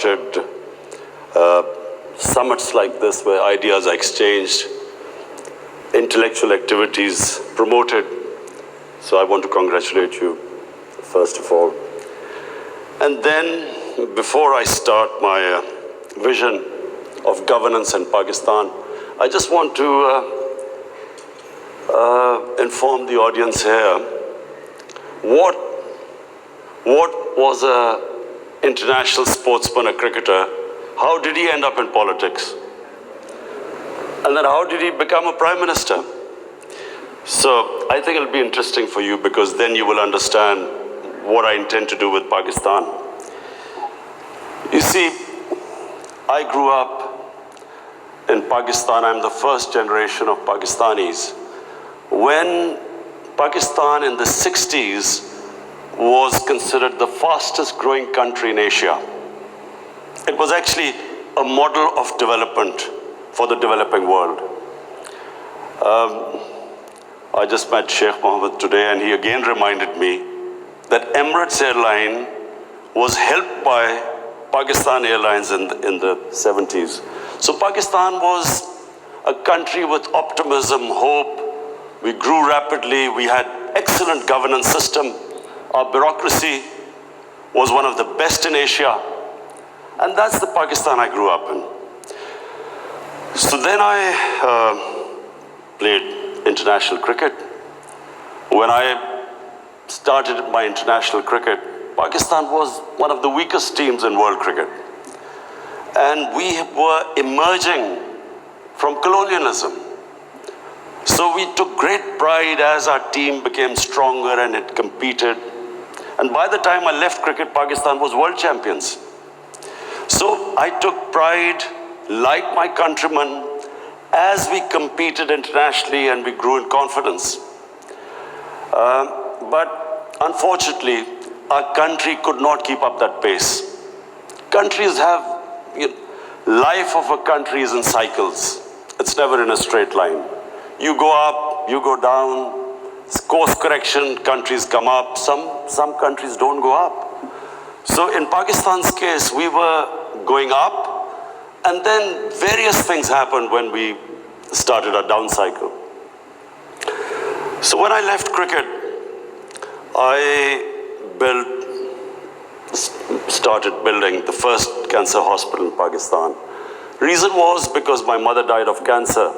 started summits like this where ideas are exchanged, intellectual activities promoted. So I want to congratulate you, first of all. And then, before I start my vision of governance in Pakistan, I just want to inform the audience here, what was an international sportsman, a cricketer? How did he end up in politics? And then how did he become a prime minister? So I think it'll be interesting for you, because then you will understand what I intend to do with Pakistan. You see, I grew up in Pakistan. I'm the first generation of Pakistanis. When Pakistan in the 60s was considered the fastest growing country in Asia, it was actually a model of development for the developing world. I just met Sheikh Mohammed today, and he again reminded me that Emirates Airline was helped by Pakistan Airlines in the 70s. So Pakistan was a country with optimism, hope. We grew rapidly. We had excellent governance system. Our bureaucracy was one of the best in Asia. And that's the Pakistan I grew up in. So then I played international cricket. When I started my international cricket, Pakistan was one of the weakest teams in world cricket. And we were emerging from colonialism. So we took great pride as our team became stronger and it competed. And by the time I left cricket, Pakistan was world champions. So I took pride, like my countrymen, as we competed internationally and we grew in confidence. But unfortunately, our country could not keep up that pace. Countries have, life of a country is in cycles. It's never in a straight line. You go up, you go down, course correction, countries come up, some countries don't go up. So in Pakistan's case, we were going up, and then various things happened when we started our down cycle. So when I left cricket, I started building the first cancer hospital in Pakistan. Reason was because my mother died of cancer.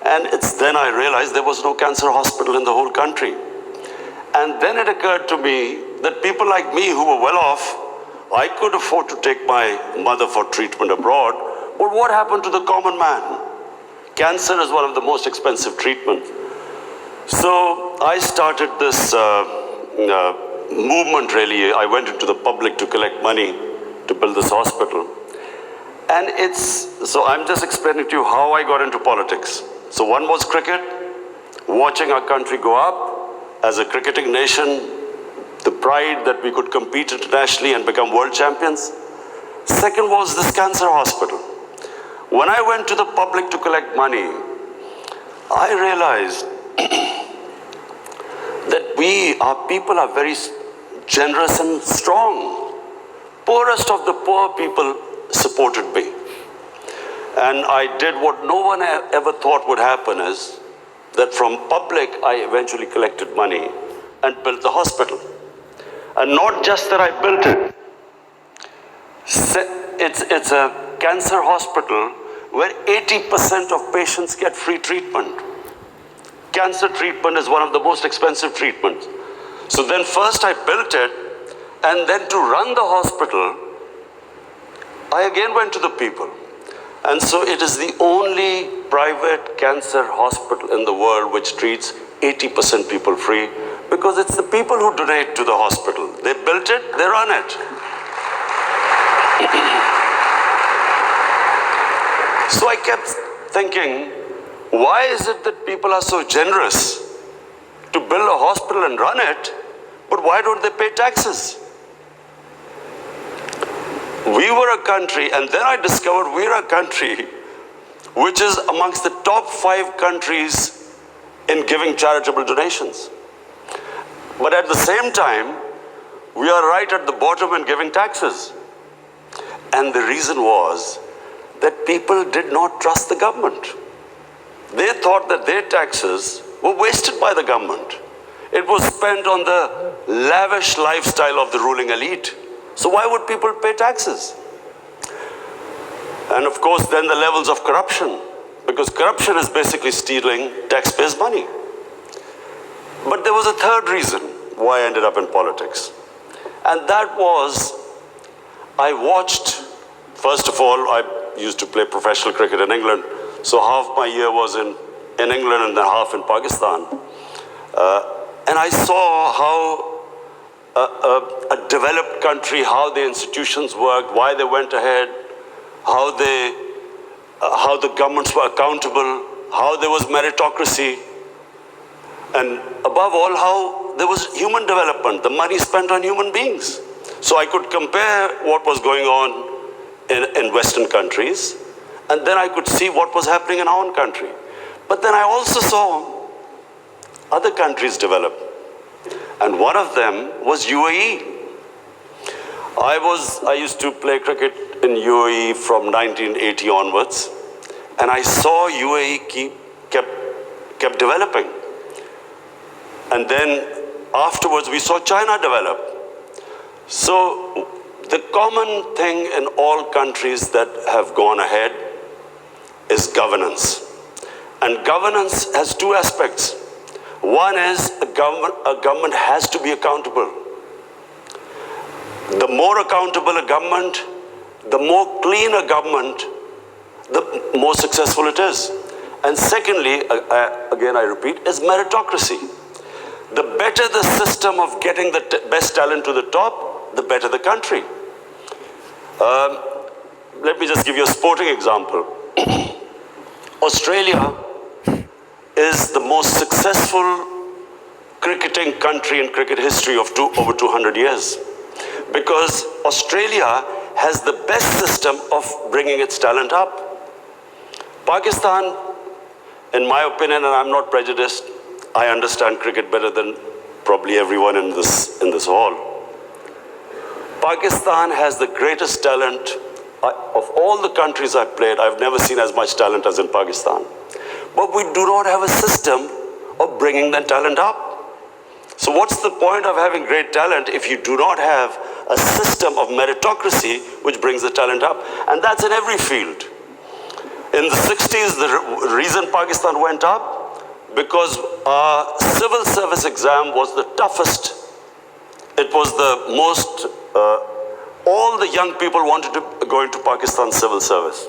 And it's then I realized there was no cancer hospital in the whole country. And then it occurred to me that people like me who were well off, I could afford to take my mother for treatment abroad. But what happened to the common man? Cancer is one of the most expensive treatments. So I started this movement, really. I went into the public to collect money to build this hospital. And so I'm just explaining to you how I got into politics. So one was cricket, watching our country go up as a cricketing nation, the pride that we could compete internationally and become world champions. Second was this cancer hospital. When I went to the public to collect money, I realized that our people are very generous and strong. Poorest of the poor people supported me. And I did what no one ever thought would happen, is that from public, I eventually collected money and built the hospital. And not just that I built it. It's a cancer hospital where 80% of patients get free treatment. Cancer treatment is one of the most expensive treatments. So then first I built it, and then to run the hospital, I again went to the people. And so it is the only private cancer hospital in the world which treats 80% people free, because it's the people who donate to the hospital. They built it, they run it. So I kept thinking, why is it that people are so generous to build a hospital and run it, but why don't they pay taxes? We were a country, and then I discovered we're a country which is amongst the top 5 countries in giving charitable donations. But at the same time, we are right at the bottom in giving taxes. And the reason was that people did not trust the government. They thought that their taxes were wasted by the government. It was spent on the lavish lifestyle of the ruling elite. So why would people pay taxes? And of course, then the levels of corruption, because corruption is basically stealing taxpayers' money. But there was a third reason why I ended up in politics. And that was, I watched, first of all, I used to play professional cricket in England, so half my year was in England and then half in Pakistan. And I saw how a developed country, how the institutions worked, why they went ahead, how the governments were accountable, how there was meritocracy, and above all, how there was human development, the money spent on human beings. So I could compare what was going on in Western countries, and then I could see what was happening in our own country. But then I also saw other countries develop, and one of them was UAE. I used to play cricket in UAE from 1980 onwards, and I saw UAE kept developing. And then afterwards we saw China develop. So the common thing in all countries that have gone ahead is governance. And governance has two aspects. One is a government has to be accountable. The more accountable a government, the more clean a government, the more successful it is. And secondly, again I repeat, is meritocracy. The better the system of getting the best talent to the top, the better the country. Let me just give you a sporting example. Australia is the most successful cricketing country in cricket history of over 200 years. Because Australia has the best system of bringing its talent up. Pakistan, in my opinion, and I'm not prejudiced, I understand cricket better than probably everyone in this hall. Pakistan has the greatest talent. Of all the countries I've played, I've never seen as much talent as in Pakistan. But we do not have a system of bringing that talent up. So what's the point of having great talent if you do not have a system of meritocracy which brings the talent up? And that's in every field. In the 60s, the reason Pakistan went up, because our civil service exam was the toughest. It was the most, all the young people wanted to go into Pakistan civil service.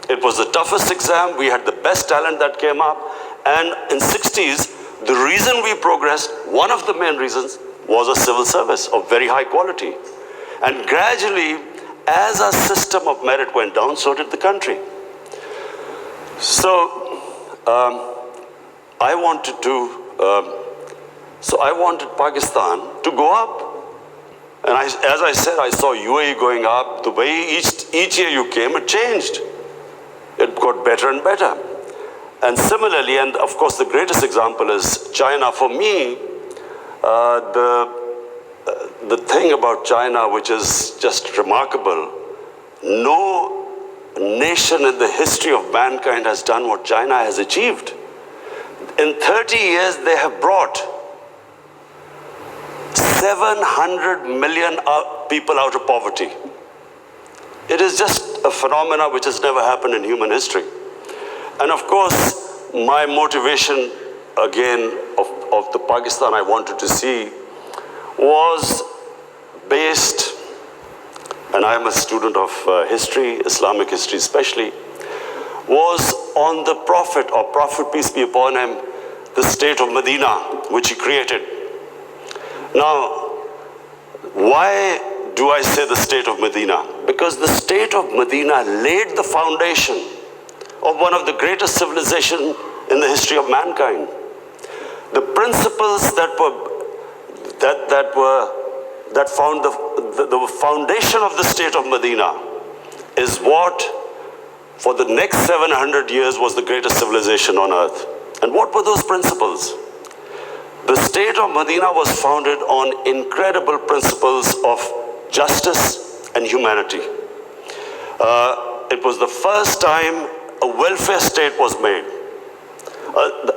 It was the toughest exam. We had the best talent that came up. And in 60s, the reason we progressed, one of the main reasons, was a civil service of very high quality. And gradually, as our system of merit went down, so did the country. So, I wanted Pakistan to go up. And as I said, I saw UAE going up. The way each year you came, it changed. It got better and better. And similarly, and of course the greatest example is China. For me, the thing about China which is just remarkable, no nation in the history of mankind has done what China has achieved. In 30 years, they have brought 700 million people out of poverty. It is just a phenomenon which has never happened in human history. And of course, my motivation, again, of the Pakistan I wanted to see was based, and I am a student of history, Islamic history especially, was on the Prophet, or Prophet, peace be upon him, the state of Medina, which he created. Now, why do I say the state of Medina? Because the state of Medina laid the foundation of one of the greatest civilizations in the history of mankind. The principles that found the foundation of the state of Medina is what, for the next 700 years, was the greatest civilization on earth. And what were those principles? The state of Medina was founded on incredible principles of justice and humanity. It was the first time a welfare state was made.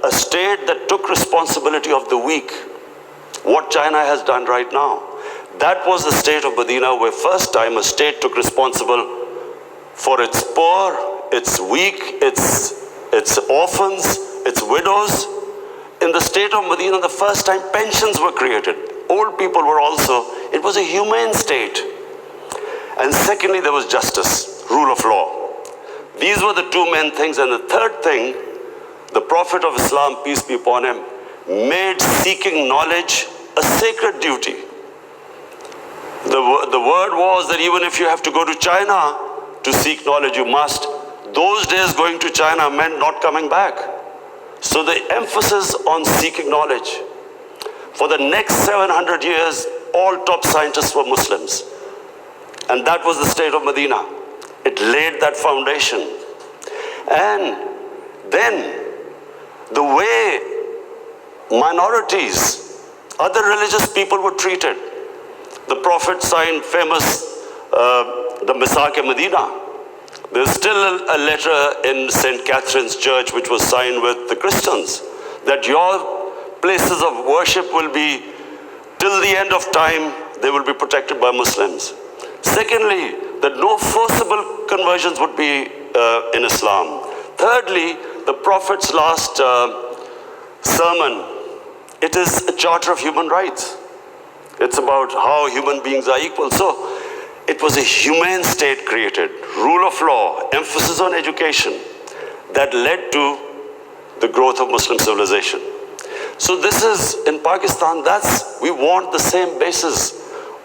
A state that took responsibility of the weak. What China has done right now. That was the state of Medina, where first time a state took responsible for its poor, its weak, its orphans, its widows. In the state of Medina, the first time pensions were created. Old people were also, it was a humane state. And secondly, there was justice, rule of law. These were the two main things. And the third thing, the Prophet of Islam, peace be upon him, made seeking knowledge a sacred duty. The word was that even if you have to go to China to seek knowledge, you must. Those days going to China meant not coming back. So the emphasis on seeking knowledge. For the next 700 years, all top scientists were Muslims. And that was the state of Medina. It laid that foundation. And then the way minorities, other religious people were treated. The Prophet signed famous, the Misak-e-Medina. There's still a letter in St. Catherine's Church which was signed with the Christians, that your places of worship will be, till the end of time, they will be protected by Muslims. Secondly, that no forcible conversions would be in Islam. Thirdly, the Prophet's last sermon, it is a charter of human rights. It's about how human beings are equal. So it was a humane state created, rule of law, emphasis on education, that led to the growth of Muslim civilization. So this is, in Pakistan, we want the same basis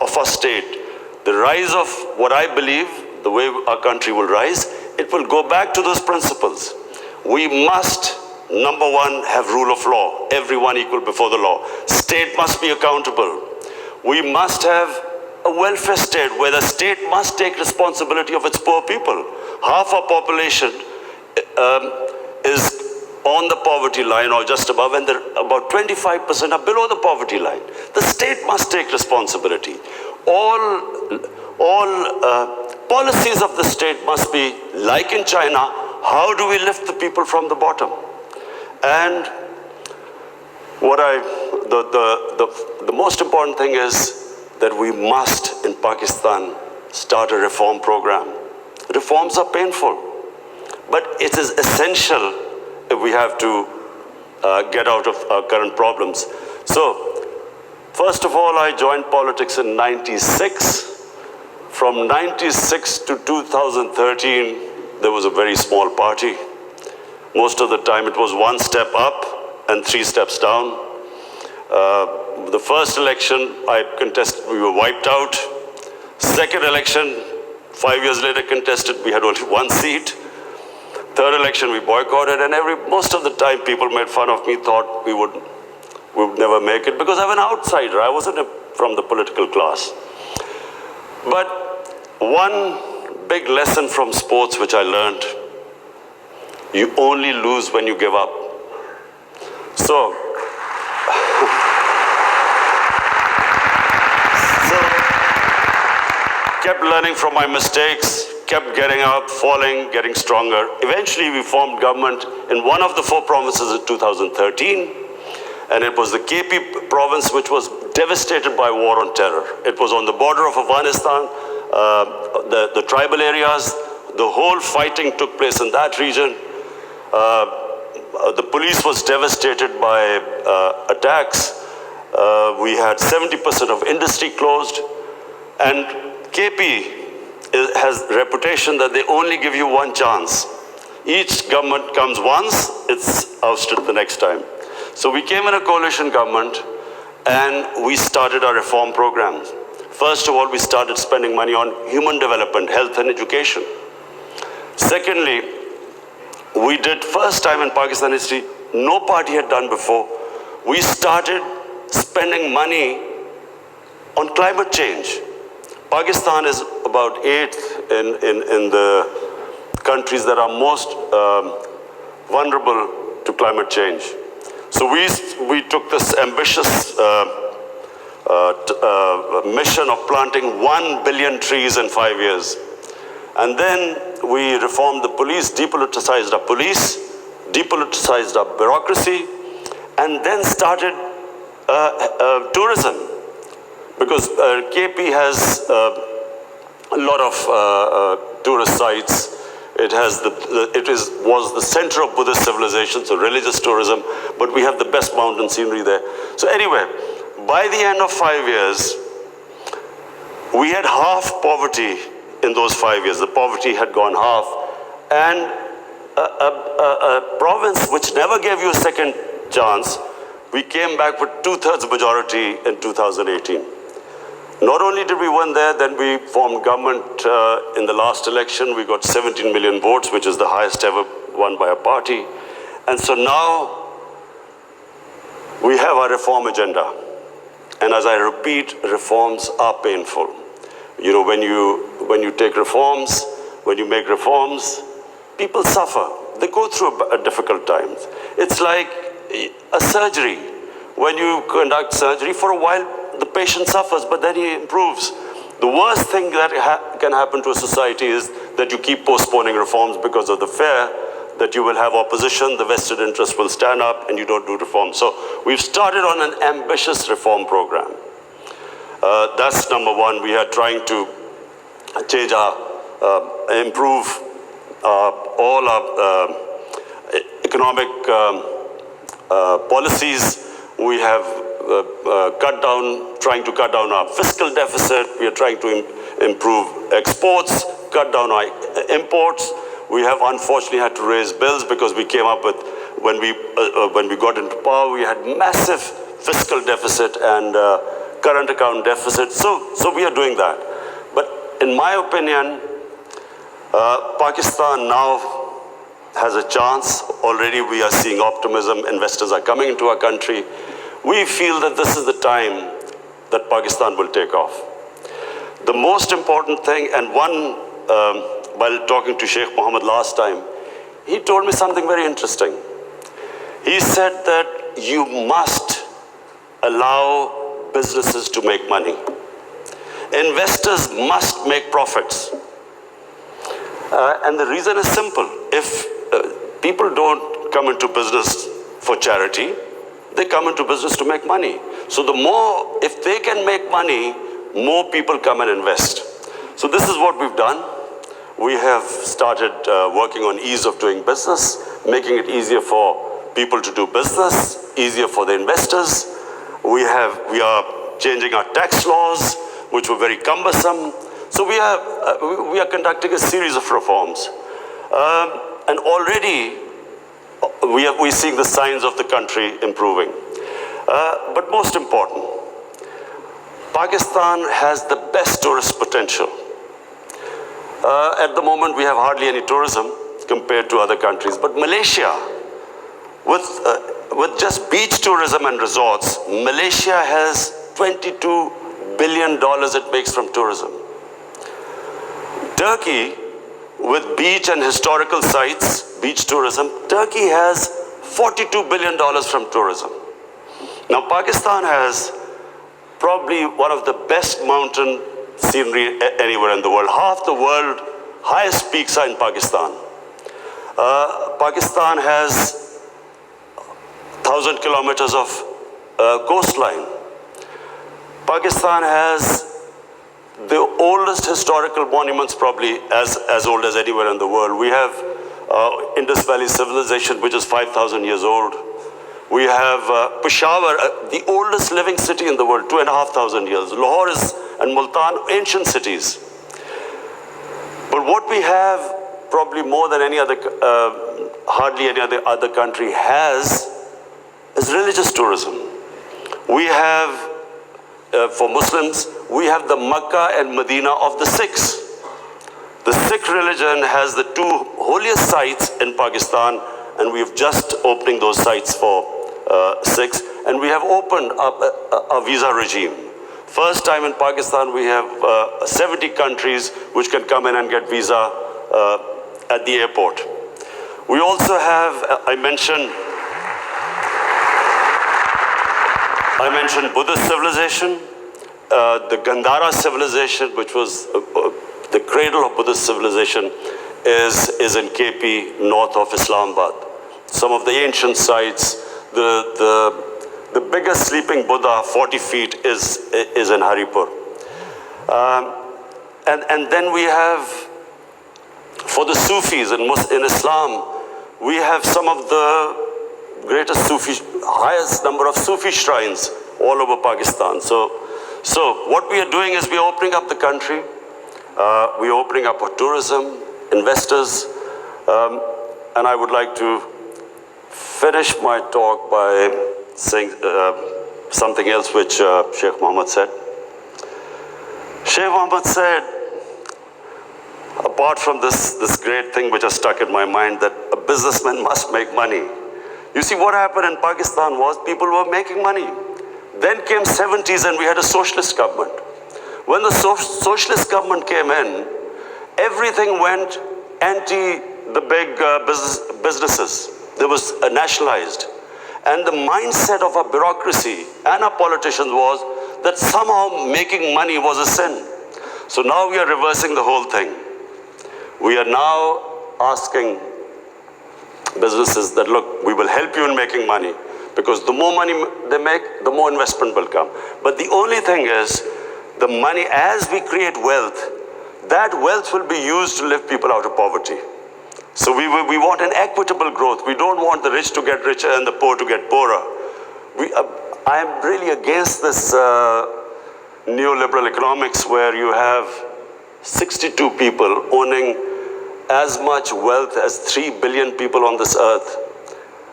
of our state. The rise of what I believe, the way our country will rise, it will go back to those principles. We must, number one, have rule of law, everyone equal before the law. State must be accountable. We must have a welfare state where the state must take responsibility of its poor people. Half our population is on the poverty line or just above, and about 25% are below the poverty line. The state must take responsibility. All policies of the state must be, like in China, how do we lift the people from the bottom? And the most important thing is that we must, in Pakistan, start a reform program. Reforms are painful, but it is essential if we have to get out of our current problems. So, first of all, I joined politics in '96. From '96 to 2013, there was a very small party. Most of the time it was one step up and 3 steps down. The first election I contested, we were wiped out. Second election, 5 years later contested, we had only 1 seat. Third election we boycotted, and most of the time people made fun of me, thought we would never make it, because I'm an outsider. I wasn't from the political class. But one big lesson from sports which I learned, you only lose when you give up. So kept learning from my mistakes, kept getting up, falling, getting stronger. Eventually we formed government in one of the 4 provinces in 2013, and it was the KP province which was devastated by war on terror. It was on the border of Afghanistan, the tribal areas, the whole fighting took place in that region. The police was devastated by attacks. We had 70% of industry closed, and KP has a reputation that they only give you 1 chance. Each government comes once, it's ousted the next time. So we came in a coalition government and we started our reform programs. First of all, we started spending money on human development, health and education. Secondly, we did, first time in Pakistan history, no party had done before, we started spending money on climate change. Pakistan is about 8th in the countries that are most vulnerable to climate change. So we took this ambitious mission of planting 1 billion trees in 5 years. And then we reformed the police, depoliticized our police, depoliticized our bureaucracy, and then started tourism. Because KP has a lot of tourist sites. It was the center of Buddhist civilization, so religious tourism, but we have the best mountain scenery there. So anyway, by the end of 5 years, we had half poverty in those 5 years. The poverty had gone half. And a province which never gave you a second chance, we came back with 2/3 majority in 2018. Not only did we win there, then we formed government in the last election. We got 17 million votes, which is the highest ever won by a party. And so now we have our reform agenda. And as I repeat, reforms are painful. You know, when you take reforms, when you make reforms, people suffer. They go through a difficult times. It's like a surgery. When you conduct surgery, for a while, the patient suffers, but then he improves. The worst thing that can happen to a society is that you keep postponing reforms because of the fear that you will have opposition, the vested interest will stand up, and you don't do reform. So we've started on an ambitious reform program. That's number one. We are trying to change improve all our economic policies. We have trying to cut down our fiscal deficit. We are trying to improve exports, cut down our imports. We have unfortunately had to raise bills because we came up with, when we got into power, we had massive fiscal deficit and current account deficit. So we are doing that. But in my opinion, Pakistan now has a chance. Already we are seeing optimism. Investors are coming into our country. We feel that this is the time that Pakistan will take off. The most important thing, and while talking to Sheikh Mohammed last time, he told me something very interesting. He said that you must allow businesses to make money. Investors must make profits. And the reason is simple. If people don't come into business for charity, they come into business to make money. So the more, if they can make money, more people come and invest. So this is what we've done. We have started working on ease of doing business, making it easier for people to do business, easier for the investors. We are changing our tax laws, which were very cumbersome. So we are conducting a series of reforms. And already we're seeing the signs of the country improving. But most important, Pakistan has the best tourist potential. At the moment, we have hardly any tourism compared to other countries. But Malaysia, with just beach tourism and resorts, Malaysia has $22 billion it makes from tourism. Turkey, with beach and historical sites, beach tourism, Turkey has $42 billion from tourism. Now, Pakistan has probably one of the best mountain scenery anywhere in the world. Half the world highest peaks are in Pakistan. Pakistan has 1,000 kilometers of coastline. Pakistan has the oldest historical monuments, probably as old as anywhere in the world. We have Indus Valley civilization, which is 5,000 years old. We have Peshawar, the oldest living city in the world, 2,500 years. Lahore and Multan, ancient cities. But what we have, probably more than any other, hardly any other country has, is religious tourism. We have, for Muslims, we have the Makkah and Medina of the Sikhs. The Sikh religion has the two holiest sites in Pakistan, and we have just opening those sites for Sikhs, and we have opened up a visa regime. First time in Pakistan, we have 70 countries which can come in and get visa at the airport. We also have, I mentioned Buddhist civilization, the Gandhara civilization, which was The cradle of Buddhist civilization is in KP, north of Islamabad. Some of the ancient sites, the biggest sleeping Buddha, 40 feet, is in Haripur. And then we have, for the Sufis in Islam, we have some of the greatest highest number of Sufi shrines all over Pakistan. So what we are doing is we are opening up the country. We are opening up for tourism, investors, and I would like to finish my talk by saying something else which Sheikh Mohammed said. Sheikh Mohammed said, apart from this great thing which has stuck in my mind, that a businessman must make money. You see, what happened in Pakistan was people were making money. Then came 70s and we had a socialist government. When the socialist government came in, everything went anti the big businesses. There was nationalized. And the mindset of our bureaucracy and our politicians was that somehow making money was a sin. So now we are reversing the whole thing. We are now asking businesses that, look, we will help you in making money, because the more money they make, the more investment will come. But the only thing is, the money, as we create wealth, that wealth will be used to lift people out of poverty. So we want an equitable growth. We don't want the rich to get richer and the poor to get poorer. I am really against this neoliberal economics where you have 62 people owning as much wealth as 3 billion people on this earth.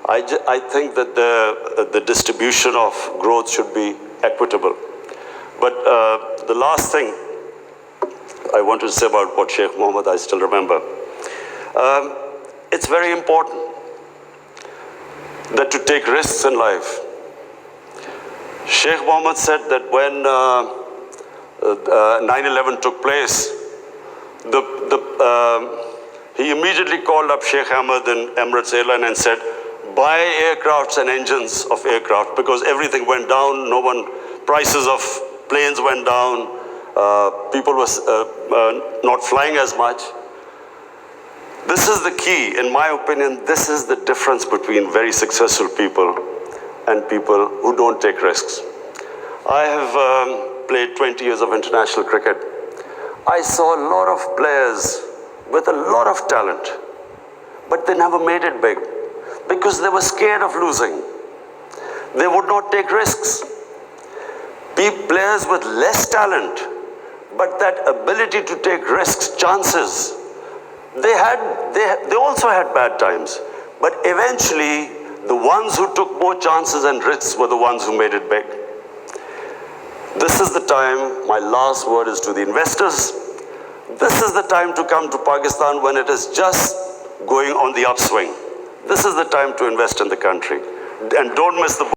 I think that the distribution of growth should be equitable. But the last thing I want to say about what Sheikh Mohammed, I still remember. It's very important that to take risks in life. Sheikh Mohammed said that when 9/11 took place, he immediately called up Sheikh Ahmed and Emirates Airline and said, buy aircrafts and engines of aircraft, because everything went down. Prices of planes went down. People were not flying as much. This is the key, in my opinion. This is the difference between very successful people and people who don't take risks. I have played 20 years of international cricket. I saw a lot of players with a lot of talent, but they never made it big because they were scared of losing. They would not take risks. Players with less talent, but that ability to take risks, chances, they also had bad times. But eventually, the ones who took more chances and risks were the ones who made it big. This is the time, my last word is to the investors. This is the time to come to Pakistan when it is just going on the upswing. This is the time to invest in the country. And don't miss the